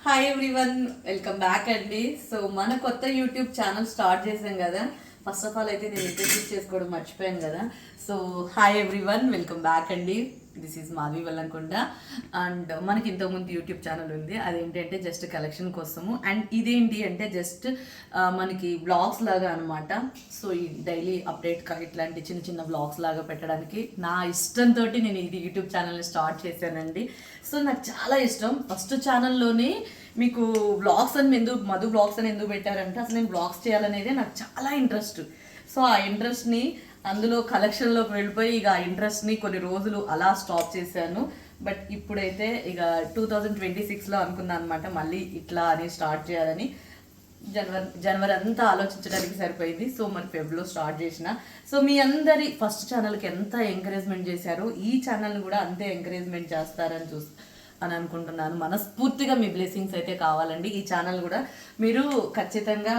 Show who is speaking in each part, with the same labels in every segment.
Speaker 1: Hi everyone, welcome back అండి. So మన కొత్త యూట్యూబ్ ఛానల్ స్టార్ట్ చేసాం కదా. ఫస్ట్ ఆఫ్ ఆల్ అయితే నేను ఇంట్రడ్యూస్ చేసుకోవడం మర్చిపోయాను కదా. So hi everyone, welcome back అండి. దిస్ ఈజ్ మాధవి వల్లనుకుంట. అండ్ మనకి ఇంతకుముందు యూట్యూబ్ ఛానల్ ఉంది. అదేంటంటే జస్ట్ కలెక్షన్ కోసము. అండ్ ఇదేంటి అంటే జస్ట్ మనకి బ్లాగ్స్ లాగా అనమాట. సో ఈ డైలీ అప్డేట్ ఇట్లాంటి చిన్న చిన్న బ్లాగ్స్ లాగా పెట్టడానికి నా ఇష్టంతో నేను ఇది యూట్యూబ్ ఛానల్ని స్టార్ట్ చేశానండి. సో నాకు చాలా ఇష్టం. ఫస్ట్ ఛానల్లోనే మీకు బ్లాగ్స్ అని మధు బ్లాగ్స్ అని ఎందుకు పెట్టారంటే అసలు నేను బ్లాగ్స్ చేయాలనేదే నాకు చాలా ఇంట్రెస్ట్. సో ఆ ఇంట్రెస్ట్ని అందులో కలెక్షన్లోకి వెళ్ళిపోయి ఇక ఆ ఇంట్రెస్ట్ని కొన్ని రోజులు అలా స్టాప్ చేశాను. బట్ ఇప్పుడైతే ఇక 2026లో అనుకున్నాను అనమాట మళ్ళీ ఇట్లా అని స్టార్ట్ చేయాలని. జనవరి అంతా ఆలోచించడానికి సరిపోయింది. సో మరి ఫెబ్లో స్టార్ట్ చేసిన. సో మీ అందరి ఫస్ట్ ఛానల్కి ఎంత ఎంకరేజ్మెంట్ చేశారో ఈ ఛానల్ని కూడా అంతే ఎంకరేజ్మెంట్ చేస్తారని అని అనుకుంటున్నాను. మనస్ఫూర్తిగా మీ బ్లెస్సింగ్స్ అయితే కావాలండి. ఈ ఛానల్ కూడా మీరు ఖచ్చితంగా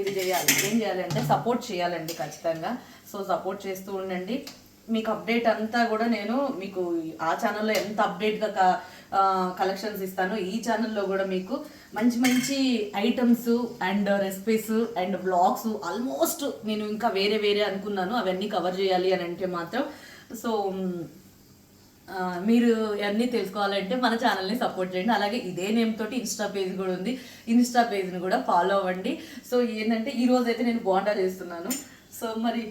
Speaker 1: ఇది చేయాలి. ఏం చేయాలి అంటే సపోర్ట్ చేయాలండి ఖచ్చితంగా. సో సపోర్ట్ చేస్తూ ఉండండి. మీకు అప్డేట్ అంతా కూడా నేను మీకు ఆ ఛానల్లో ఎంత అప్డేట్గా కలెక్షన్స్ ఇస్తానో ఈ ఛానల్లో కూడా మీకు మంచి మంచి items and recipes and blogs almost నేను ఇంకా వేరే అనుకున్నాను అవన్నీ కవర్ చేయాలి అని అంటే మాత్రం. సో మీరు అన్నీ తెలుసుకోవాలంటే మన ఛానల్ని సపోర్ట్ చేయండి. అలాగే ఇదే నేమ్ తోటి ఇన్స్టా పేజ్ కూడా ఉంది. ఇన్స్టా పేజ్ని కూడా ఫాలో అవ్వండి. సో ఏంటంటే ఈరోజు అయితే నేను బోండా చేస్తున్నాను. సో మరి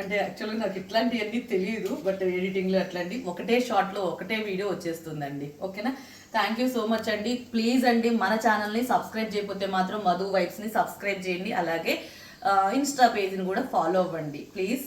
Speaker 1: అంటే యాక్చువల్గా నాకు ఇట్లాంటివన్నీ తెలియదు. బట్ ఎడిటింగ్లో అట్లాంటి ఒకటే షార్ట్లో ఒకటే వీడియో వచ్చేస్తుందండి. ఓకేనా? థ్యాంక్ యూ సో మచ్ అండి. ప్లీజ్ అండి మన ఛానల్ని సబ్స్క్రైబ్ చేయకపోతే మాత్రం మధు వైబ్స్ని సబ్స్క్రైబ్ చేయండి. అలాగే ఇన్స్టా పేజ్ని కూడా ఫాలో అవ్వండి. ప్లీజ్.